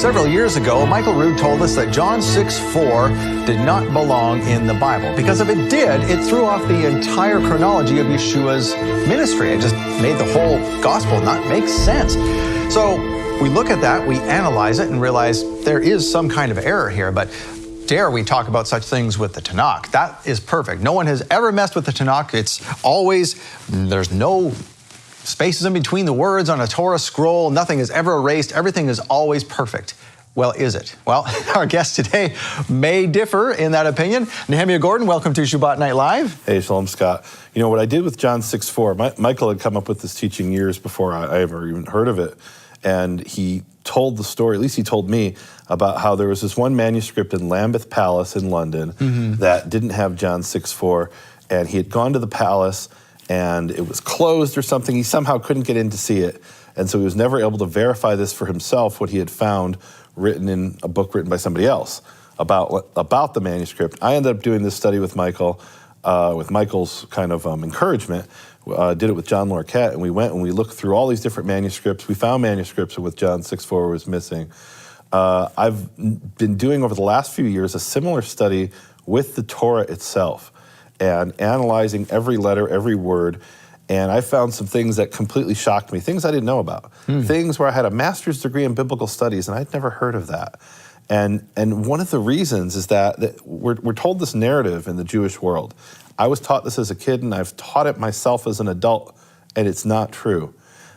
Several years ago, Michael Rood told us that John 6:4 did not belong in the Bible, because if it did, it threw off the entire chronology of Yeshua's ministry. It just made the whole gospel not make sense. So we look at that, we analyze it, and realize there is some kind of error here, but dare we talk about such things with the Tanakh? That is perfect. No one has ever messed with the Tanakh. It's always, there's no spaces in between the words on a Torah scroll. Nothing is ever erased. Everything is always perfect. Well, is it? Well, our guest today may differ in that opinion. Nehemiah Gordon, welcome to Shabbat Night Live. Hey, Shalom, Scott. You know, what I did with John 6:4, Michael had come up with this teaching years before I ever even heard of it. And he told the story, at least he told me, about how there was this one manuscript in Lambeth Palace in London that didn't have John 6:4. And he had gone to the palace and it was closed or something. He somehow couldn't get in to see it. And so he was never able to verify this for himself, what he had found written in a book written by somebody else about the manuscript. I ended up doing this study with Michael, with Michael's kind of encouragement. Did it with John Lorquette, and we went and we looked through all these different manuscripts. We found manuscripts with John 6:4 was missing. I've been doing over the last few years a similar study with the Torah itself and analyzing every letter, every word, and I found some things that completely shocked me, things I didn't know about, things where I had a master's degree in biblical studies and I'd never heard of that. And one of the reasons is that we're told this narrative in the Jewish world. I was taught this as a kid and I've taught it myself as an adult, and it's not true.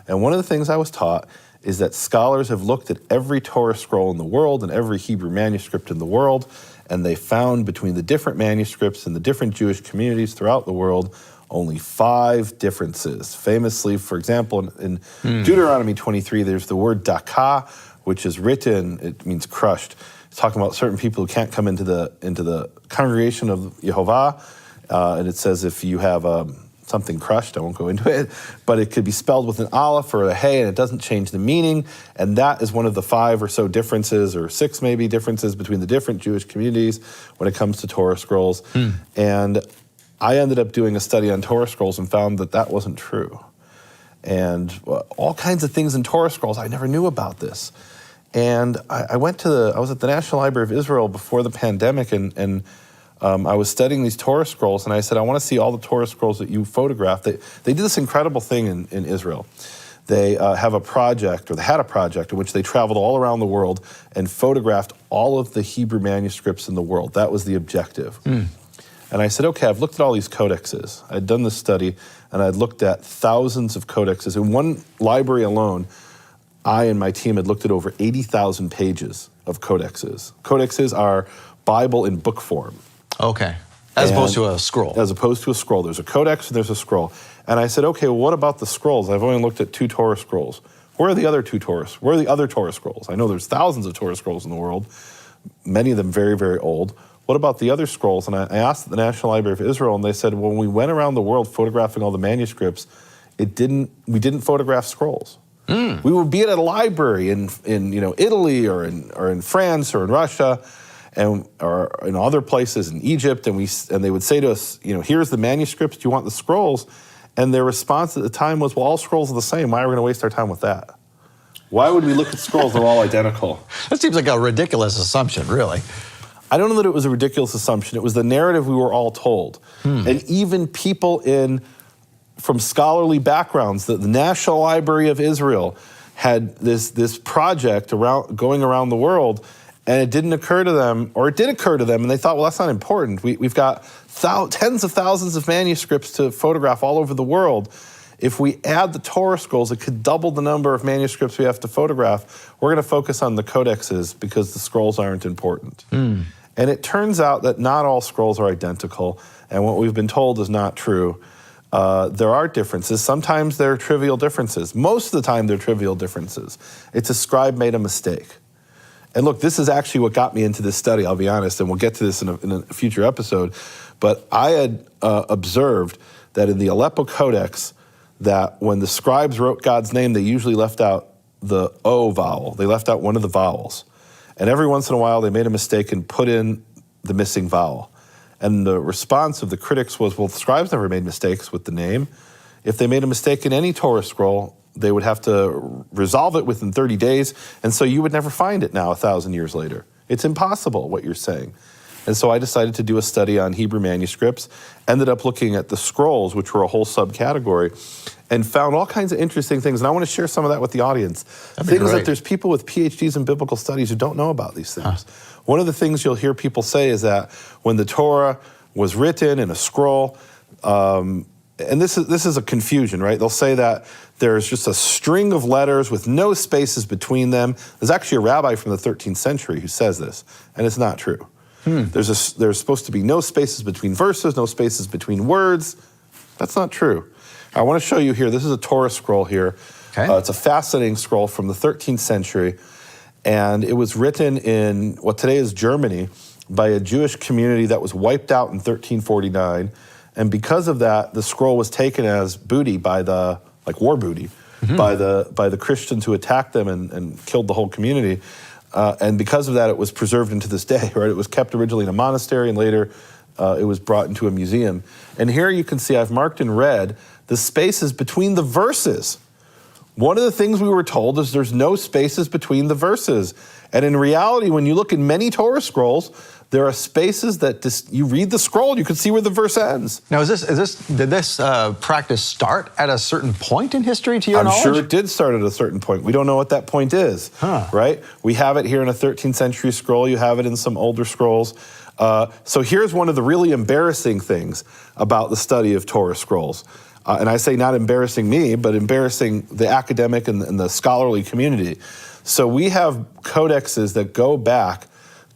And one of the things I was taught is that scholars have looked at every Torah scroll in the world and every Hebrew manuscript in the world, and they found between the different manuscripts and the different Jewish communities throughout the world only 5 differences. Famously, for example, in Deuteronomy 23, there's the word dakah, which is written, it means crushed. It's talking about certain people who can't come into the congregation of Yehovah, and it says if you have something crushed, I won't go into it, but it could be spelled with an aleph or a hey, and it doesn't change the meaning, and that is one of the 5 or so differences, or 6 maybe differences between the different Jewish communities when it comes to Torah scrolls. And I ended up doing a study on Torah scrolls and found that that wasn't true. And all kinds of things in Torah scrolls, I never knew about this. And I was at the National Library of Israel before the pandemic, and I was studying these Torah scrolls, and I said, I want to see all the Torah scrolls that you photographed. They did this incredible thing in Israel. They have a project, or they had a project, in which they traveled all around the world and photographed all of the Hebrew manuscripts in the world. That was the objective. And I said, okay, I've looked at all these codexes. I'd done this study, and I'd looked at thousands of codexes. In one library alone, I and my team had looked at over 80,000 pages of codexes. Codexes are Bible in book form. Okay. As opposed to a scroll. As opposed to a scroll. There's a codex and there's a scroll. And I said, okay, well, what about the scrolls? I've only looked at 2 Torah scrolls. Where are the other 2 Torahs? Where are the other Torah scrolls? I know there's thousands of Torah scrolls in the world, many of them very, very old. What about the other scrolls? And I asked the National Library of Israel, and they said, when we went around the world photographing all the manuscripts, we didn't photograph scrolls. We would be at a library in Italy or in France or in Russia, or in other places in Egypt, and they would say to us, here's the manuscripts, do you want the scrolls? And their response at the time was, well, all scrolls are the same, why are we going to waste our time with that? Why would we look at scrolls that are all identical? That seems like a ridiculous assumption, really. I don't know that it was a ridiculous assumption. It was the narrative we were all told. And even people from scholarly backgrounds, the National Library of Israel had this project going around the world, and it didn't occur to them, or it did occur to them, and they thought, well, that's not important. We've got tens of thousands of manuscripts to photograph all over the world. If we add the Torah scrolls, it could double the number of manuscripts we have to photograph. We're going to focus on the codexes because the scrolls aren't important. And it turns out that not all scrolls are identical, and what we've been told is not true. There are differences. Sometimes they're trivial differences. Most of the time, they're trivial differences. It's a scribe made a mistake. And look, this is actually what got me into this study, I'll be honest, and we'll get to this in a future episode. But I had observed that in the Aleppo Codex, that when the scribes wrote God's name, they usually left out the O vowel. They left out one of the vowels. And every once in a while, they made a mistake and put in the missing vowel. And the response of the critics was, well, the scribes never made mistakes with the name. If they made a mistake in any Torah scroll, they would have to resolve it within 30 days, and so you would never find it now 1,000 years later. It's impossible, what you're saying. And so I decided to do a study on Hebrew manuscripts, ended up looking at the scrolls, which were a whole subcategory, and found all kinds of interesting things. And I want to share some of that with the audience. Things that there's people with PhDs in biblical studies who don't know about these things. One of the things you'll hear people say is that when the Torah was written in a scroll, and this is a confusion, right? They'll say that there's just a string of letters with no spaces between them. There's actually a rabbi from the 13th century who says this, and it's not true. There's supposed to be no spaces between verses, no spaces between words. That's not true. I want to show you here, this is a Torah scroll here. Okay. It's a fascinating scroll from the 13th century, and it was written in what today is Germany by a Jewish community that was wiped out in 1349. And because of that, the scroll was taken as booty by the, like war booty, by the Christians who attacked them and killed the whole community. And because of that, it was preserved into this day, right? It was kept originally in a monastery, and later it was brought into a museum. And here you can see I've marked in red the spaces between the verses. One of the things we were told is there's no spaces between the verses. And in reality, when you look in many Torah scrolls, there are spaces that you read the scroll, you can see where the verse ends. Now, did this practice start at a certain point in history, to your knowledge? I'm sure it did start at a certain point. We don't know what that point is, right? We have it here in a 13th century scroll. You have it in some older scrolls. So here's one of the really embarrassing things about the study of Torah scrolls. And I say not embarrassing me, but embarrassing the academic and the scholarly community. So we have codexes that go back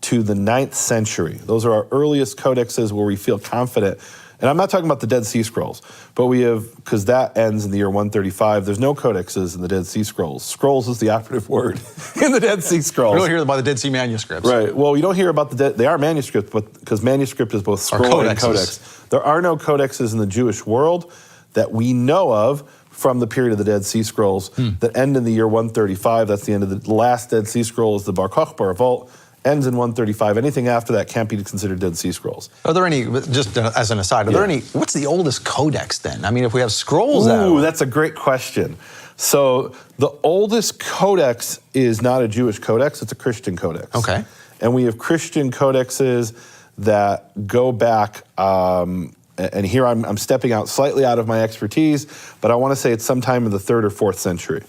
to the 9th century. Those are our earliest codexes where we feel confident. And I'm not talking about the Dead Sea Scrolls, but we have, because that ends in the year 135, there's no codexes in the Dead Sea Scrolls. Scrolls is the operative word in the Dead Sea Scrolls. We don't hear about the Dead Sea manuscripts. Right, well, you don't hear about they are manuscripts, but because manuscript is both scroll and codex. There are no codexes in the Jewish world that we know of from the period of the Dead Sea Scrolls that end in the year 135. That's the end of the last Dead Sea Scroll is the Bar Kokhba Revolt. Ends in 135. Anything after that can't be considered Dead Sea Scrolls. Are there any, just as an aside, what's the oldest codex then? I mean, if we have scrolls Ooh, that's a great question. So the oldest codex is not a Jewish codex, it's a Christian codex. Okay. And we have Christian codexes that go back, and here I'm stepping out slightly out of my expertise, but I want to say it's sometime in the 3rd or 4th century.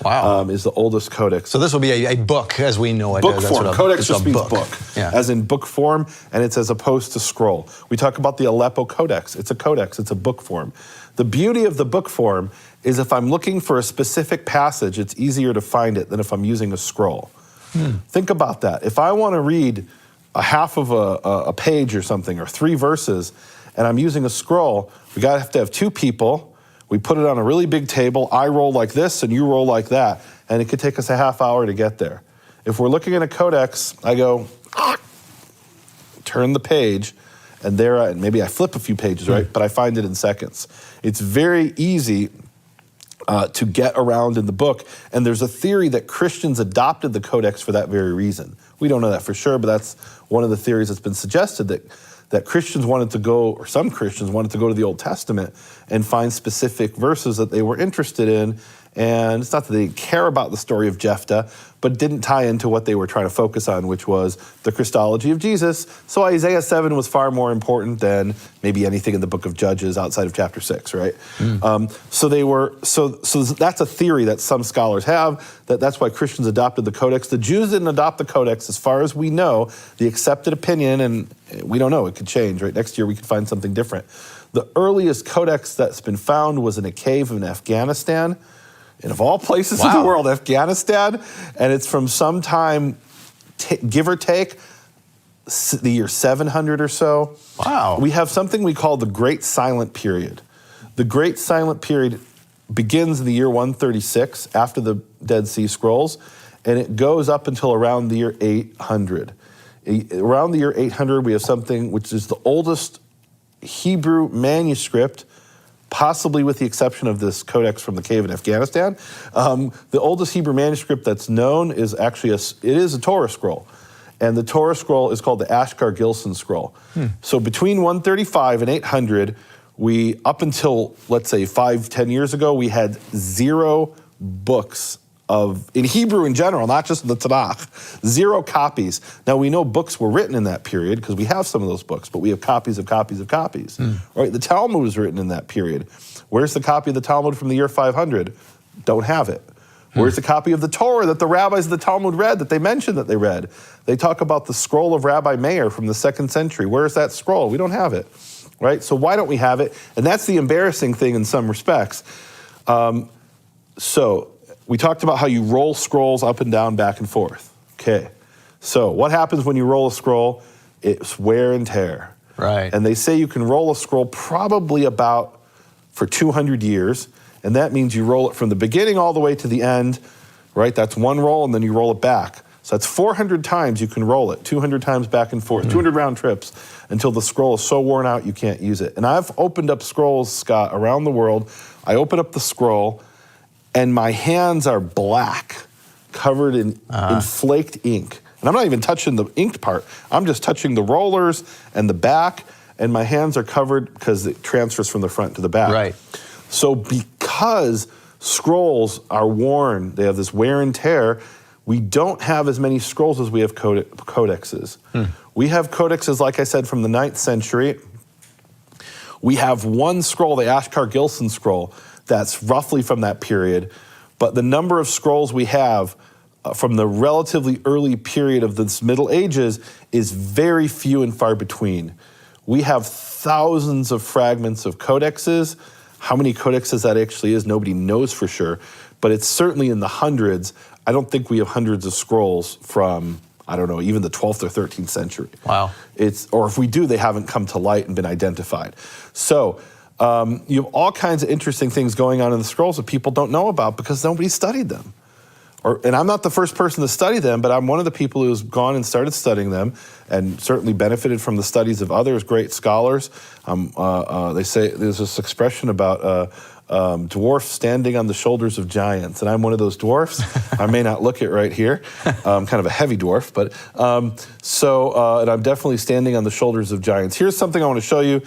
Wow. Is the oldest codex. So this will be a book as we know it. Book form. Codex just means book. Yeah. As in book form, and it's as opposed to scroll. We talk about the Aleppo Codex. It's a codex, it's a book form. The beauty of the book form is if I'm looking for a specific passage, it's easier to find it than if I'm using a scroll. Think about that. If I want to read a half of a page or something, or 3 verses, and I'm using a scroll, we have to have 2 people. We put it on a really big table. I roll like this and you roll like that. And it could take us a half hour to get there. If we're looking at a codex, I go, turn the page, and there, maybe I flip a few pages, right? But I find it in seconds. It's very easy to get around in the book. And there's a theory that Christians adopted the codex for that very reason. We don't know that for sure, but that's one of the theories that's been suggested, that Christians wanted to go, or some Christians wanted to go to the Old Testament and find specific verses that they were interested in. And it's not that they didn't care about the story of Jephthah, but didn't tie into what they were trying to focus on, which was the Christology of Jesus. So Isaiah 7 was far more important than maybe anything in the book of Judges outside of chapter 6, right? So that's a theory that some scholars have, that's why Christians adopted the codex. The Jews didn't adopt the codex as far as we know, the accepted opinion, and we don't know, it could change, right? Next year we could find something different. The earliest codex that's been found was in a cave in Afghanistan, and of all places in the world, Afghanistan, and it's from some time, give or take, the year 700 or so. Wow. We have something we call the Great Silent Period. The Great Silent Period begins in the year 136 after the Dead Sea Scrolls, and it goes up until around the year 800. Around the year 800, we have something which is the oldest Hebrew manuscript, possibly with the exception of this codex from the cave in Afghanistan. The oldest Hebrew manuscript that's known is actually it is a Torah scroll. And the Torah scroll is called the Ashkar-Gilson scroll. So between 135 and 800, up until, let's say, 5-10 years ago, we had 0 books in Hebrew in general, not just the Tanaj, 0 copies. Now we know books were written in that period because we have some of those books, but we have copies of copies of copies. Right? The Talmud was written in that period. Where's the copy of the Talmud from the year 500? Don't have it. Where's the copy of the Torah that the rabbis of the Talmud read, that they mentioned that they read? They talk about the scroll of Rabbi Meir from the 2nd century. Where's that scroll? We don't have it, right? So why don't we have it? And that's the embarrassing thing in some respects. So we talked about how you roll scrolls up and down, back and forth. Okay. So what happens when you roll a scroll? It's wear and tear. Right. And they say you can roll a scroll probably about for 200 years. And that means you roll it from the beginning all the way to the end, right? That's one roll, and then you roll it back. So that's 400 times you can roll it, 200 times back and forth, 200 round trips until the scroll is so worn out you can't use it. And I've opened up scrolls, Scott, around the world. I open up the scroll, and my hands are black, covered in flaked ink. And I'm not even touching the inked part. I'm just touching the rollers and the back, and my hands are covered because it transfers from the front to the back. Right. So because scrolls are worn, they have this wear and tear, we don't have as many scrolls as we have codexes. We have codexes, like I said, from the 9th century. We have one scroll, the Ashkar-Gilson scroll, that's roughly from that period. But the number of scrolls we have from the relatively early period of the Middle Ages is very few and far between. We have thousands of fragments of codexes. How many codexes that actually is, nobody knows for sure. But it's certainly in the hundreds. I don't think we have hundreds of scrolls from, I don't know, even the 12th or 13th century. Wow. Or if we do, they haven't come to light and been identified. So you have all kinds of interesting things going on in the scrolls that people don't know about because nobody studied them. And I'm not the first person to study them, but I'm one of the people who's gone and started studying them and certainly benefited from the studies of others, great scholars. They say there's this expression about dwarfs standing on the shoulders of giants, and I'm one of those dwarfs. I may not look it right here. Kind of a heavy dwarf, but and I'm definitely standing on the shoulders of giants. Here's something I want to show you.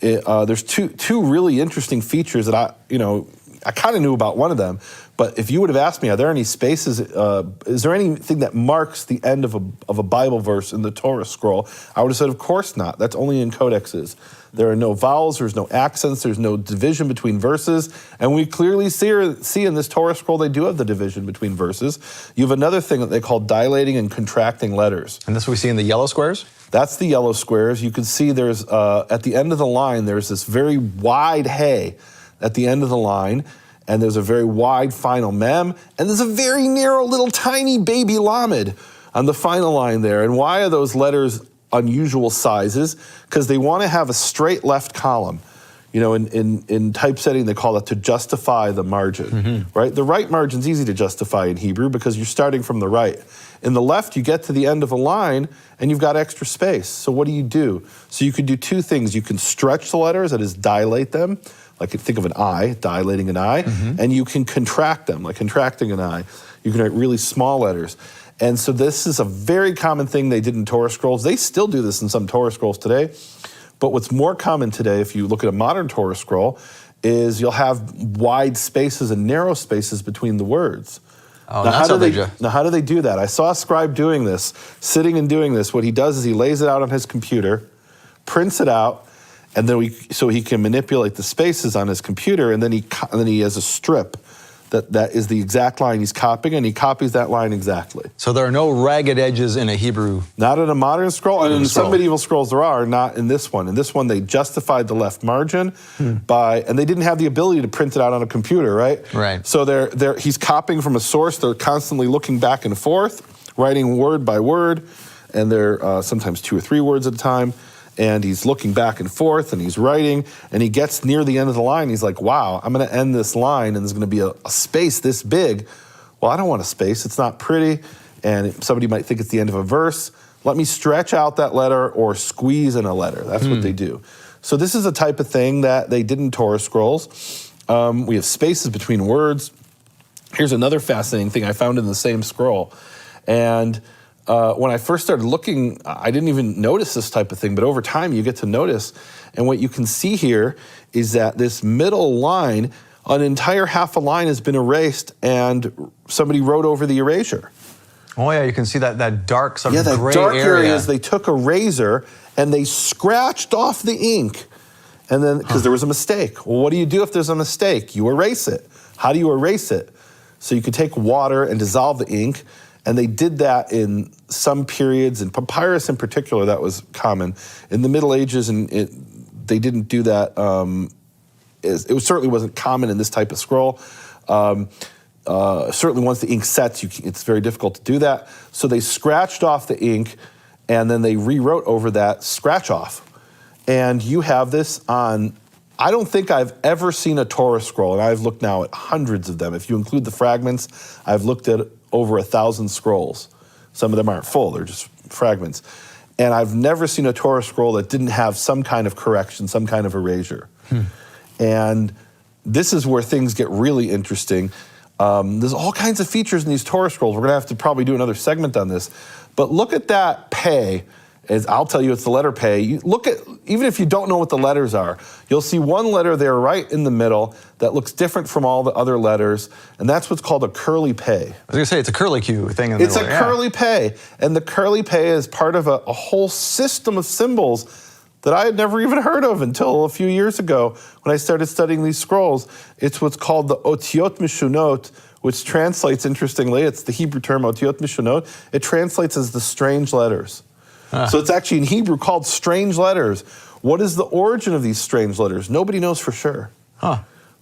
There's two really interesting features that I kind of knew about one of them, but if you would have asked me, are there any spaces, is there anything that marks the end of a Bible verse in the Torah scroll? I would have said, of course not. That's only in codexes. There are no vowels, there's no accents, there's no division between verses, and we clearly see in this Torah scroll they do have the division between verses. You have another thing that they call dilating and contracting letters. And this we see in the yellow squares? That's the yellow squares. You can see there's, at the end of the line, there's this very wide hey at the end of the line, and there's a very wide final mem, and there's a very narrow little tiny baby lamed on the final line there. And why are those letters unusual sizes? Because they want to have a straight left column. You know, in typesetting, they call it to justify the margin, right? The right margin's easy to justify in Hebrew because you're starting from the right. In the left, you get to the end of a line, and you've got extra space. So what do? So you could do two things. You can stretch the letters, that is dilate them, like think of an I, dilating an I, and you can contract them, like contracting an I. You can write really small letters. And so this is a very common thing they did in Torah scrolls. They still do this in some Torah scrolls today. But what's more common today, if you look at a modern Torah scroll, is you'll have wide spaces and narrow spaces between the words. Oh, now how do they do that? I saw a scribe doing this, sitting and doing this. What he does is he lays it out on his computer, prints it out, and then so he can manipulate the spaces on his computer, and then he has a strip that is the exact line he's copying, and he copies that line exactly. So there are no ragged edges in a Hebrew. Not in a modern scroll, and in some medieval scrolls there are, not in this one. In this one, they justified the left margin and they didn't have the ability to print it out on a computer, right? Right. So he's copying from a source. They're constantly looking back and forth, writing word by word, and they're sometimes 2 or 3 words at a time. And he's looking back and forth, and he's writing, and he gets near the end of the line. He's like, wow, I'm going to end this line, and there's going to be a space this big. Well, I don't want a space. It's not pretty, and somebody might think it's the end of a verse. Let me stretch out that letter or squeeze in a letter. That's what they do. So this is a type of thing that they did in Torah scrolls. We have spaces between words. Here's another fascinating thing I found in the same scroll. And when I first started looking, I didn't even notice this type of thing, but over time you get to notice. And what you can see here is that this middle line, an entire half a line has been erased and somebody wrote over the erasure. Oh yeah, you can see that dark sort of gray dark area. They took a razor and they scratched off the ink. And then, because there was a mistake. Well, what do you do if there's a mistake? You erase it. How do you erase it? So you could take water and dissolve the ink, and they did that in some periods, in papyrus in particular, that was common. In the Middle Ages, they didn't do that. It certainly wasn't common in this type of scroll. Certainly once the ink sets, it's very difficult to do that. So they scratched off the ink, and then they rewrote over that scratch off. And you have this on, I don't think I've ever seen a Torah scroll, and I've looked now at hundreds of them. If you include the fragments, I've looked at over 1,000 scrolls. Some of them aren't full, they're just fragments. And I've never seen a Torah scroll that didn't have some kind of correction, some kind of erasure. And this is where things get really interesting. There's all kinds of features in these Torah scrolls. We're gonna have to probably do another segment on this. But look at that pei. I'll tell you it's the letter pei. You look at, even if you don't know what the letters are, you'll see one letter there right in the middle that looks different from all the other letters, and that's what's called a curly pei. I was gonna say, it's a curlicue thing in the middle. It's a curly pei, and the curly pei is part of a whole system of symbols that I had never even heard of until a few years ago when I started studying these scrolls. It's what's called the otiot mishunot, which translates, interestingly, it's the Hebrew term otiot mishunot. It translates as the strange letters. So it's actually in Hebrew called strange letters. What is the origin of these strange letters? Nobody knows for sure.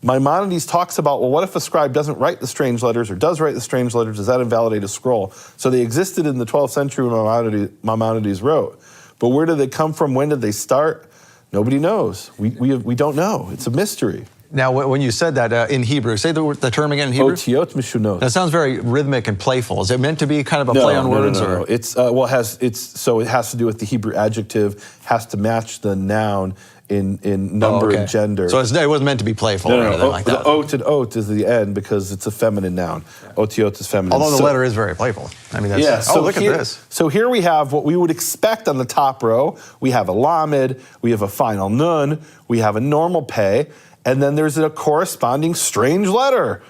Maimonides talks about, well, what if a scribe doesn't write the strange letters or does write the strange letters? Does that invalidate a scroll? So they existed in the 12th century when Maimonides wrote. But where did they come from? When did they start? Nobody knows. We don't know. It's a mystery. Now, when you said that in Hebrew, say the term again in Hebrew. Otiot mishunot. That sounds very rhythmic and playful. Is it meant to be kind of a play on words? No. It's well, it has to do with the Hebrew adjective. Has to match the noun in number and gender. So it wasn't meant to be playful or anything like that. The ot and ot is the end because it's a feminine noun. Otiot is feminine. Although the letter is very playful. I mean, that's, look at this. So here we have what we would expect on the top row. We have a lamed, we have a final nun, we have a normal pei, and then there's a corresponding strange letter.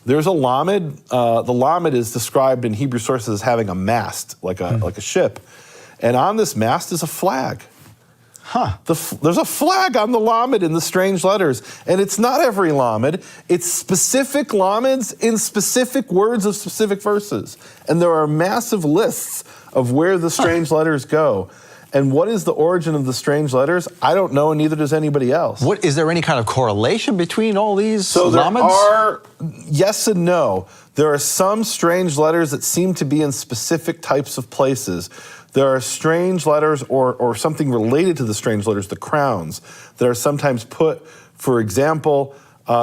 There's a lamed. The lamed is described in Hebrew sources as having a mast, like a ship. And on this mast is a flag. There's a flag on the lamed in the strange letters. And it's not every lamed. It's specific lameds in specific words of specific verses. And there are massive lists of where the strange letters go. And what is the origin of the strange letters? I don't know, and neither does anybody else. Is there any kind of correlation between all these lameds? There are, yes and no. There are some strange letters that seem to be in specific types of places. There are strange letters or something related to the strange letters, the crowns, that are sometimes put, for example,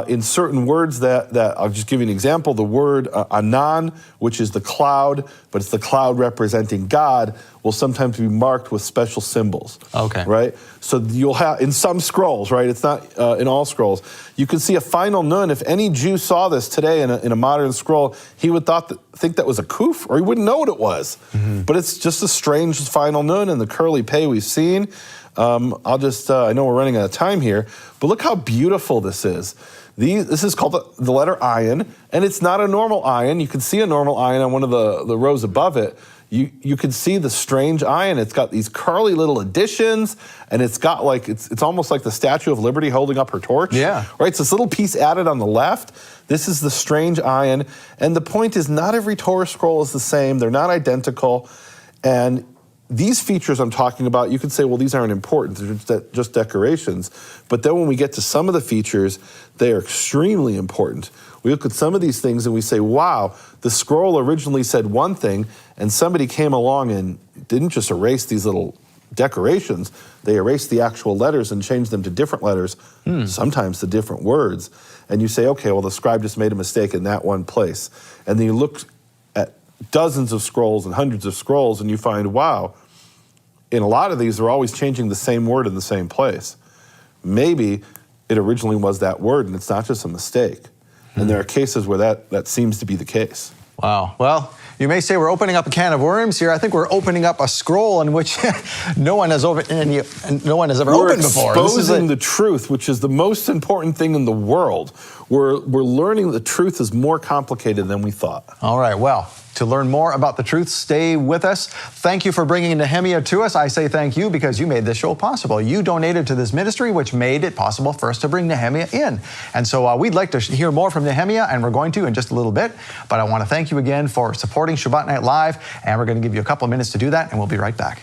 in certain words that I'll just give you an example. The word anan, which is the cloud, but it's the cloud representing God, will sometimes be marked with special symbols. Okay. Right? So you'll have, in some scrolls, right? It's not in all scrolls. You can see a final nun. If any Jew saw this today in a modern scroll, he would think that was a kuf, or he wouldn't know what it was. But it's just a strange final nun, and the curly pei we've seen. I know we're running out of time here, but look how beautiful this is. This is called the letter ayin, and it's not a normal ayin. You can see a normal ayin on one of the rows above it. You can see the strange ayin. It's got these curly little additions, and it's got it's almost like the Statue of Liberty holding up her torch. Yeah. Right? It's this little piece added on the left. This is the strange ayin, and the point is not every Torah scroll is the same. They're not identical, and these features I'm talking about, you could say, well, these aren't important, they're just decorations. But then when we get to some of the features, they are extremely important. We look at some of these things and we say, wow, the scroll originally said one thing, and somebody came along and didn't just erase these little decorations, they erased the actual letters and changed them to different letters, sometimes to different words. And you say, okay, well, the scribe just made a mistake in that one place. And then you look at dozens of scrolls and hundreds of scrolls, and you find, wow, in a lot of these, they're always changing the same word in the same place. Maybe it originally was that word, and it's not just a mistake. And there are cases where that seems to be the case. Wow. Well, You may say we're opening up a can of worms here. I think we're opening up a scroll in which no one has ever opened before. We're exposing the truth, which is the most important thing in the world. We're learning that the truth is more complicated than we thought. All right, well, to learn more about the truth, stay with us. Thank you for bringing Nehemiah to us. I say thank you because you made this show possible. You donated to this ministry, which made it possible for us to bring Nehemiah in. And so we'd like to hear more from Nehemiah, and we're going to in just a little bit. But I want to thank you again for supporting Shabbat Night Live, and we're going to give you a couple of minutes to do that, and we'll be right back.